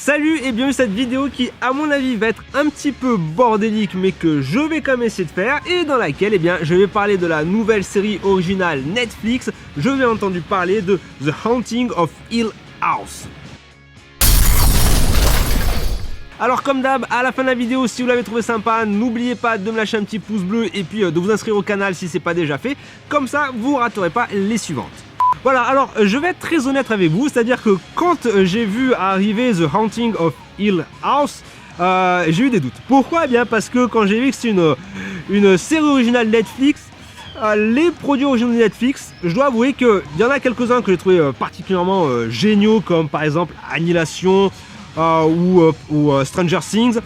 Salut et bienvenue à cette vidéo qui à mon avis va être un petit peu bordélique mais que je vais quand même essayer de faire et dans laquelle je vais parler de la nouvelle série originale Netflix. Je vais entendu parler de The Haunting of Hill House. Alors comme d'hab, à la fin de la vidéo, si vous l'avez trouvé sympa, n'oubliez pas de me lâcher un petit pouce bleu et puis de vous inscrire au canal si c'est pas déjà fait. Comme ça, vous raterez pas les suivantes. Voilà, alors je vais être très honnête avec vous, c'est-à-dire que quand j'ai vu arriver The Haunting of Hill House, j'ai eu des doutes. Pourquoi? Eh bien parce que quand j'ai vu que c'est une série originale Netflix, les produits originaux de Netflix, je dois avouer qu'il y en a quelques-uns que j'ai trouvé particulièrement géniaux, comme par exemple Annihilation ou Stranger Things,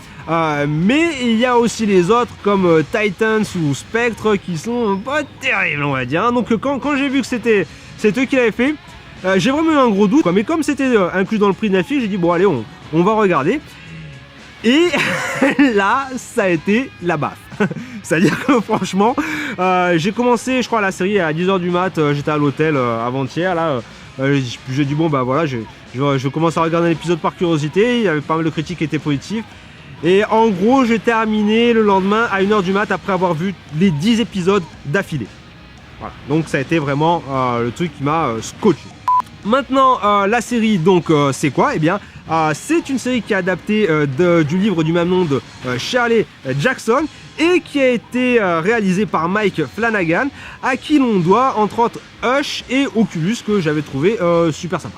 mais il y a aussi les autres comme Titans ou Spectre qui sont pas terribles, on va dire. Donc quand j'ai vu que c'est eux qui l'avaient fait, j'ai vraiment eu un gros doute, quoi. Mais comme c'était inclus dans le prix de Netflix, j'ai dit bon allez, on va regarder. Et là, ça a été la baffe. C'est-à-dire que franchement, j'ai commencé, je crois, la série à 10h du mat, j'étais à l'hôtel avant-hier, là, j'ai dit bon bah voilà, je commence à regarder l'épisode par curiosité, il y avait pas mal de critiques qui étaient positives. Et en gros, j'ai terminé le lendemain à 1h du mat après avoir vu les 10 épisodes d'affilée. Voilà, donc ça a été vraiment le truc qui m'a scotché. Maintenant, la série, donc, c'est quoi? Eh bien, c'est une série qui est adaptée du livre du même nom de Shirley Jackson et qui a été réalisée par Mike Flanagan, à qui l'on doit, entre autres, Hush et Oculus, que j'avais trouvé super sympa.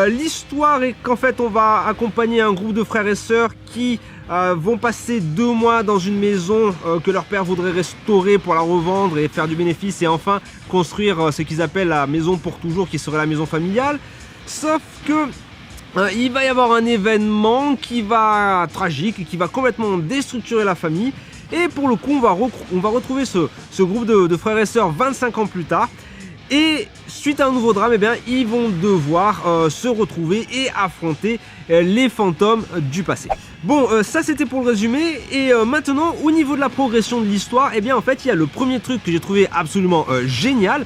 L'histoire est qu'en fait, on va accompagner un groupe de frères et sœurs qui vont passer 2 mois dans une maison que leur père voudrait restaurer pour la revendre et faire du bénéfice et enfin construire ce qu'ils appellent la maison pour toujours, qui serait la maison familiale. Sauf que il va y avoir un événement qui va tragique et qui va complètement déstructurer la famille. Et pour le coup, on va retrouver ce groupe de frères et sœurs 25 ans plus tard. Et suite à un nouveau drame, eh bien, ils vont devoir se retrouver et affronter les fantômes du passé. Bon, ça c'était pour le résumé. Et maintenant, au niveau de la progression de l'histoire, eh bien, en fait, il y a le premier truc que j'ai trouvé absolument génial.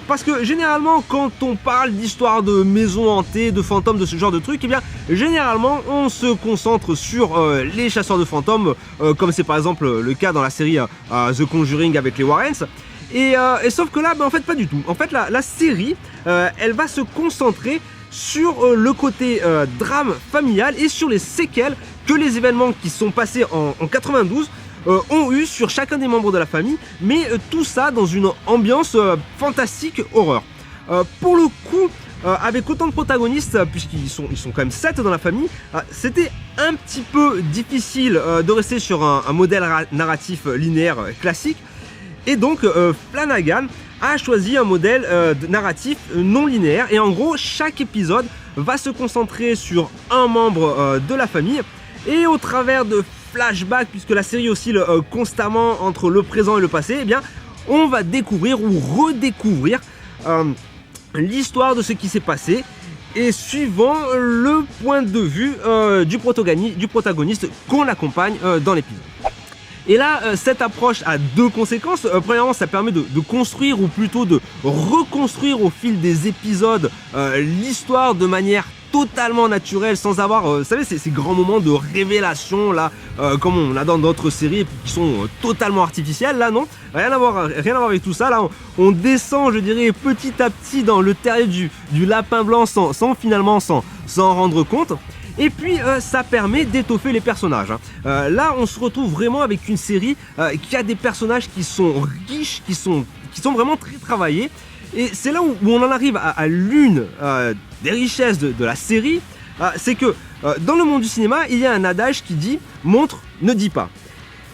Parce que généralement, quand on parle d'histoire de maisons hantées, de fantômes, de ce genre de trucs, eh bien, généralement, on se concentre sur les chasseurs de fantômes, comme c'est par exemple le cas dans la série The Conjuring avec les Warrens. Et sauf que là, en fait, pas du tout. En fait, la série, elle va se concentrer sur le côté drame familial et sur les séquelles que les événements qui sont passés en 92 ont eu sur chacun des membres de la famille, mais tout ça dans une ambiance fantastique horreur. Pour le coup, avec autant de protagonistes, puisqu'ils sont quand même 7 dans la famille, c'était un petit peu difficile de rester sur un modèle narratif linéaire classique. Et donc Flanagan a choisi un modèle narratif non linéaire et en gros chaque épisode va se concentrer sur un membre de la famille et au travers de flashbacks, puisque la série oscille constamment entre le présent et le passé, eh bien on va découvrir ou redécouvrir l'histoire de ce qui s'est passé et suivant le point de vue du protagoniste qu'on accompagne dans l'épisode. Et là, cette approche a 2 conséquences. Premièrement, ça permet de construire, ou plutôt de reconstruire au fil des épisodes l'histoire de manière totalement naturelle, sans avoir, vous savez, ces grands moments de révélation, là, comme on a dans d'autres séries, qui sont totalement artificiels. Là, non, rien à voir avec tout ça. Là, on descend, je dirais, petit à petit dans le terrier du lapin blanc sans finalement s'en rendre compte. Et puis ça permet d'étoffer les personnages. Là, on se retrouve vraiment avec une série qui a des personnages qui sont riches, qui sont vraiment très travaillés. Et c'est là où on en arrive à l'une des richesses de la série, c'est que dans le monde du cinéma, il y a un adage qui dit « montre, ne dis pas ».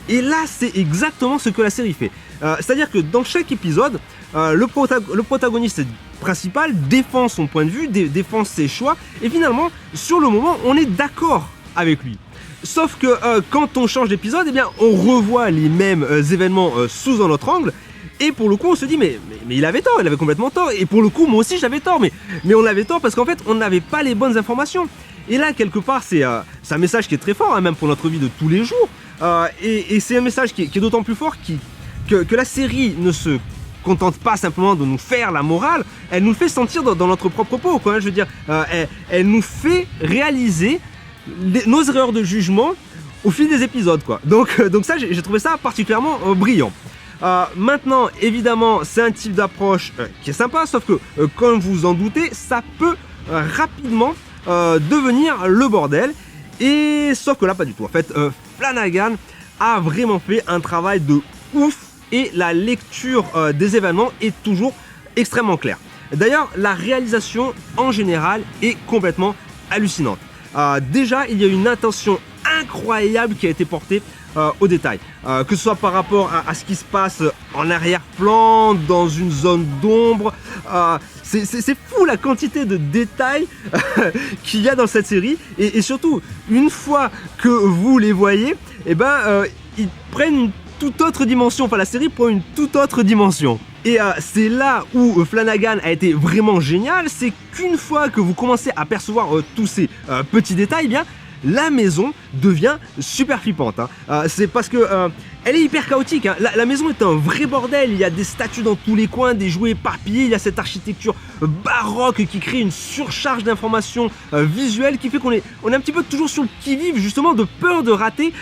Et là, c'est exactement ce que la série fait. C'est-à-dire que dans chaque épisode, le protagoniste principal défend son point de vue, défend ses choix, et finalement, sur le moment, on est d'accord avec lui. Sauf que quand on change d'épisode, eh bien, on revoit les mêmes événements sous un autre angle, et pour le coup, on se dit, mais il avait tort, il avait complètement tort, et pour le coup, moi aussi, j'avais tort, mais on avait tort parce qu'en fait, on n'avait pas les bonnes informations. Et là, quelque part, c'est un message qui est très fort, hein, même pour notre vie de tous les jours, et c'est un message qui est d'autant plus fort que la série ne se contente pas simplement de nous faire la morale, elle nous fait sentir dans notre propre peau, quoi, hein, je veux dire, elle nous fait réaliser nos erreurs de jugement au fil des épisodes, quoi. Donc ça, j'ai trouvé ça particulièrement brillant. Maintenant, évidemment, c'est un type d'approche qui est sympa, sauf que, comme vous en doutez, ça peut rapidement devenir le bordel. Et sauf que là, pas du tout. En fait, Flanagan a vraiment fait un travail de ouf et la lecture des événements est toujours extrêmement claire. D'ailleurs, la réalisation en général est complètement hallucinante. Déjà, il y a une attention incroyable qui a été portée aux détails, que ce soit par rapport à ce qui se passe en arrière-plan, dans une zone d'ombre. C'est fou la quantité de détails qu'il y a dans cette série, et surtout, une fois que vous les voyez, eh ben, ils prennent une toute autre dimension, enfin la série prend une toute autre dimension. Et c'est là où Flanagan a été vraiment génial, c'est qu'une fois que vous commencez à percevoir tous ces petits détails, eh bien, la maison devient super flippante. C'est parce que elle est hyper chaotique. La maison est un vrai bordel. Il y a des statues dans tous les coins, des jouets éparpillés. Il y a cette architecture baroque qui crée une surcharge d'informations visuelles qui fait qu'on est un petit peu toujours sur le qui-vive, justement, de peur de rater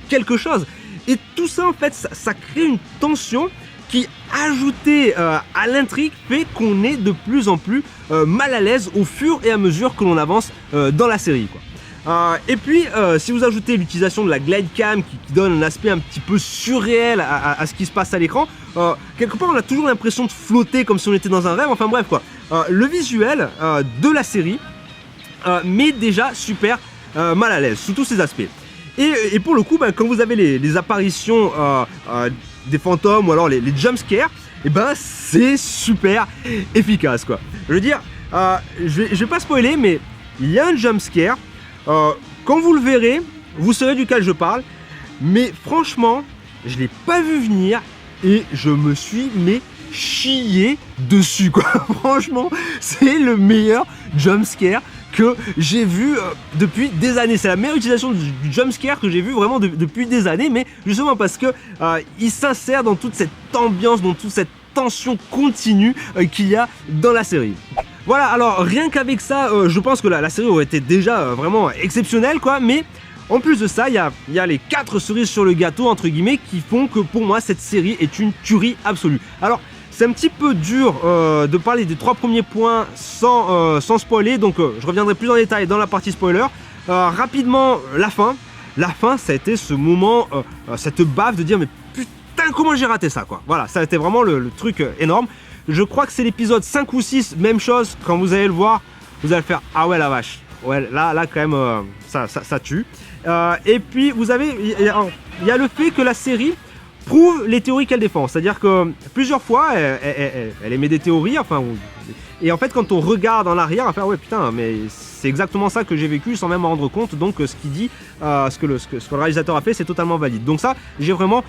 quelque chose. Et tout ça, en fait, ça crée une tension qui, ajoutée à l'intrigue, fait qu'on est de plus en plus mal à l'aise au fur et à mesure que l'on avance dans la série, quoi. Et puis, si vous ajoutez l'utilisation de la glide cam qui donne un aspect un petit peu surréel à ce qui se passe à l'écran, quelque part on a toujours l'impression de flotter comme si on était dans un rêve. Enfin bref, quoi. Le visuel de la série met déjà super mal à l'aise sous tous ces aspects. Et pour le coup, quand vous avez les apparitions des fantômes ou alors les jumpscares, et c'est super efficace, quoi. Je veux dire, je vais pas spoiler, mais il y a un jumpscare. Quand vous le verrez, vous saurez duquel je parle, mais franchement, je l'ai pas vu venir et je me suis chié dessus, quoi. Franchement, c'est le meilleur jumpscare que j'ai vu depuis des années. C'est la meilleure utilisation du jumpscare que j'ai vu vraiment depuis des années, mais justement parce que il s'insère dans toute cette ambiance, dans toute cette tension continue qu'il y a dans la série. Voilà, alors rien qu'avec ça, je pense que la série aurait été déjà vraiment exceptionnelle, quoi, mais en plus de ça, il y a les 4 cerises sur le gâteau, entre guillemets, qui font que pour moi, cette série est une tuerie absolue. Alors, c'est un petit peu dur de parler des 3 premiers points sans spoiler, donc je reviendrai plus en détail dans la partie spoiler. Rapidement, la fin, ça a été ce moment, cette baffe de dire, mais putain, comment j'ai raté ça, quoi. Voilà, ça a été vraiment le truc énorme. Je crois que c'est l'épisode 5 ou 6, même chose, quand vous allez le voir, vous allez faire ah ouais la vache, ouais là quand même ça tue. Et puis vous avez, il y a le fait que la série prouve les théories qu'elle défend, c'est-à-dire que plusieurs fois elle émet des théories, enfin, et en fait quand on regarde en arrière, on fait ouais putain, mais c'est exactement ça que j'ai vécu sans même m'en rendre compte, donc ce qu'il dit, ce que le réalisateur a fait, c'est totalement valide. Donc ça, j'ai vraiment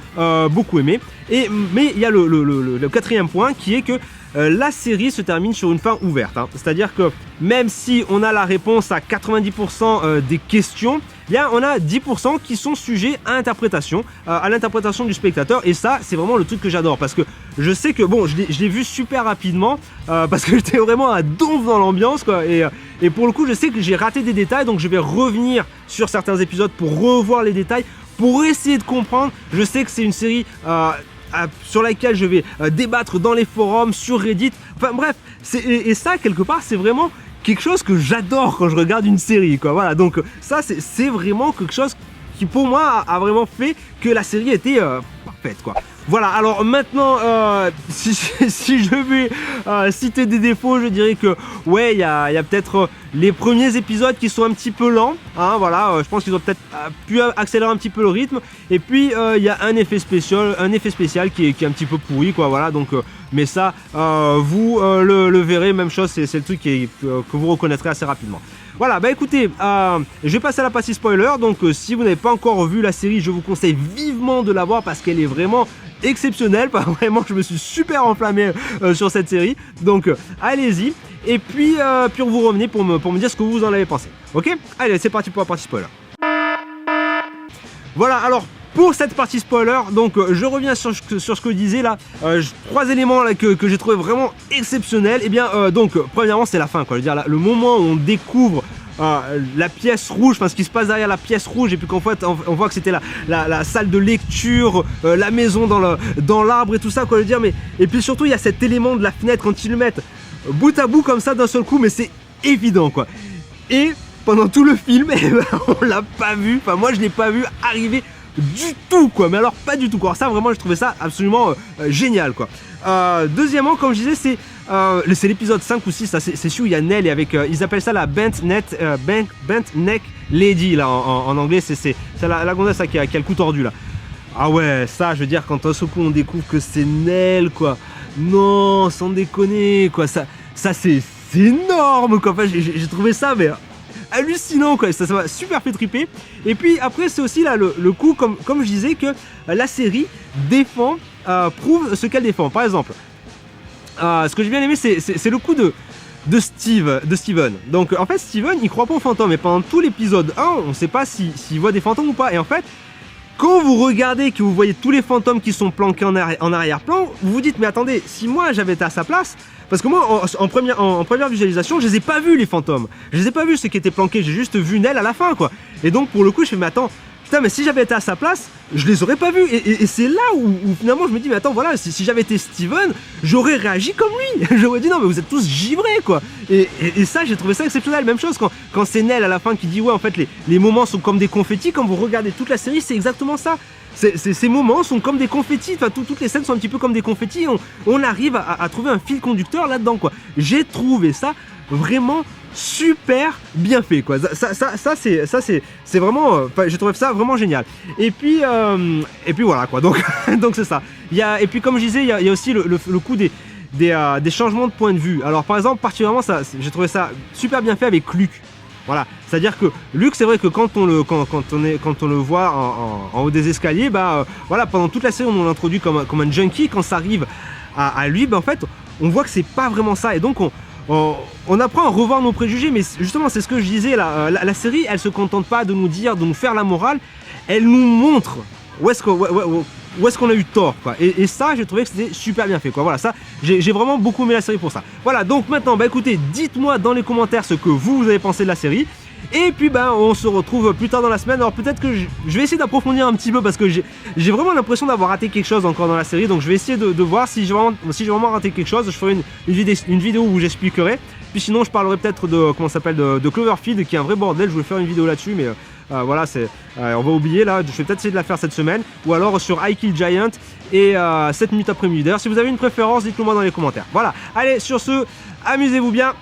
beaucoup aimé. Mais il y a le 4e point qui est que la série se termine sur une fin ouverte, c'est-à-dire que même si on a la réponse à 90% des questions, bien on a 10% qui sont sujets à interprétation, à l'interprétation du spectateur, et ça c'est vraiment le truc que j'adore, parce que je sais que bon, je l'ai vu super rapidement, parce que j'étais vraiment à donf dans l'ambiance, quoi, et pour le coup je sais que j'ai raté des détails, donc je vais revenir sur certains épisodes pour revoir les détails, pour essayer de comprendre. Je sais que c'est une série sur laquelle je vais débattre dans les forums, sur Reddit, enfin bref, et ça quelque part c'est vraiment quelque chose que j'adore quand je regarde une série, quoi. Voilà, donc ça c'est vraiment quelque chose qui pour moi a vraiment fait que la série était parfaite, quoi. Voilà, alors maintenant, si je vais citer des défauts, je dirais que ouais, il y a peut-être les premiers épisodes qui sont un petit peu lents, voilà, je pense qu'ils ont peut-être pu accélérer un petit peu le rythme, et puis il y a un effet spécial qui est un petit peu pourri, quoi, voilà, donc mais ça, vous le verrez, même chose, c'est le truc que vous reconnaîtrez assez rapidement. Voilà, bah écoutez, je vais passer à la partie spoiler, donc si vous n'avez pas encore vu la série, je vous conseille vivement de la voir parce qu'elle est vraiment exceptionnelle. Vraiment, je me suis super enflammé sur cette série, donc allez-y, et puis vous revenez pour me dire ce que vous en avez pensé, ok? Allez, c'est parti pour la partie spoiler. Voilà, alors pour cette partie spoiler, donc je reviens sur ce que je disais là, 3 éléments là que j'ai trouvé vraiment exceptionnels. Et bien donc premièrement c'est la fin, quoi. Je veux dire là, le moment où on découvre la pièce rouge, enfin ce qui se passe derrière la pièce rouge, et puis qu'en fait on voit que c'était la salle de lecture, la maison dans l'arbre et tout ça, quoi, le dire. Mais et puis surtout il y a cet élément de la fenêtre quand ils le mettent bout à bout comme ça d'un seul coup, mais c'est évident quoi. Et pendant tout le film, eh ben, on l'a pas vu, enfin moi je l'ai pas vu arriver du tout quoi, mais alors pas du tout quoi. Alors ça vraiment je trouvais ça absolument génial quoi. Deuxièmement, comme je disais, c'est l'épisode 5 ou 6, c'est celui où il y a Nell et avec ils appellent ça la bent neck lady là en anglais, c'est la gonzesse qui a le cou tordu là. Ah ouais, ça je veux dire, quand d'un seul coup on découvre que c'est Nell quoi, non sans déconner quoi, ça c'est énorme quoi. Enfin, j'ai trouvé ça mais hallucinant quoi, ça m'a super fait triper. Et puis après c'est aussi là le coup comme je disais que la série défend, prouve ce qu'elle défend. Par exemple, ce que j'ai bien aimé c'est le coup de Steven. Donc en fait Steven il croit pas aux fantômes, et pendant tout l'épisode 1 on sait pas s'il voit des fantômes ou pas. Et en fait quand vous regardez, que vous voyez tous les fantômes qui sont planqués en arrière-plan, vous vous dites mais attendez, si moi j'avais été à sa place, parce que moi en première visualisation je les ai pas vus les fantômes, je les ai pas vus ceux qui étaient planqués, j'ai juste vu Nell à la fin quoi. Et donc pour le coup je fais mais attends, putain mais si j'avais été à sa place, je les aurais pas vus. Et c'est là où finalement je me dis mais attends voilà, si j'avais été Steven, j'aurais réagi comme lui. J'aurais dit non mais vous êtes tous givrés quoi. Et ça j'ai trouvé ça exceptionnel. Même chose quand c'est Nell à la fin qui dit ouais en fait les moments sont comme des confettis. Quand vous regardez toute la série c'est exactement ça. Ces moments sont comme des confettis, enfin toutes les scènes sont un petit peu comme des confettis. On arrive à trouver un fil conducteur là-dedans quoi. J'ai trouvé ça vraiment super bien fait quoi. Ça c'est vraiment j'ai trouvé ça vraiment génial. Et puis voilà quoi. Donc c'est ça. Et puis comme je disais, il y a aussi le coup des changements de point de vue. Alors par exemple particulièrement j'ai trouvé ça super bien fait avec Luke. Voilà, c'est-à-dire que Luke, c'est vrai que quand on le voit en haut des escaliers, voilà, pendant toute la série on l'introduit comme un junkie. Quand ça arrive à lui, en fait on voit que c'est pas vraiment ça. Et donc on apprend à revoir nos préjugés. Mais justement c'est ce que je disais, la série elle se contente pas de nous faire la morale, elle nous montre où est-ce qu'on a eu tort quoi. Et ça j'ai trouvé que c'était super bien fait quoi. Voilà, ça j'ai vraiment beaucoup aimé la série pour ça. Voilà, donc maintenant écoutez, dites-moi dans les commentaires ce que vous avez pensé de la série. Et puis on se retrouve plus tard dans la semaine. Alors peut-être que je vais essayer d'approfondir un petit peu, parce que j'ai vraiment l'impression d'avoir raté quelque chose encore dans la série. Donc je vais essayer de voir si j'ai vraiment raté quelque chose. Je ferai une vidéo où j'expliquerai. Puis sinon je parlerai peut-être de Cloverfield, qui est un vrai bordel. Je voulais faire une vidéo là-dessus, mais voilà, on va oublier là. Je vais peut-être essayer de la faire cette semaine, ou alors sur I Kill Giant et 7 minutes après minuit. D'ailleurs si vous avez une préférence, dites-le moi dans les commentaires. Voilà, allez, sur ce, amusez-vous bien.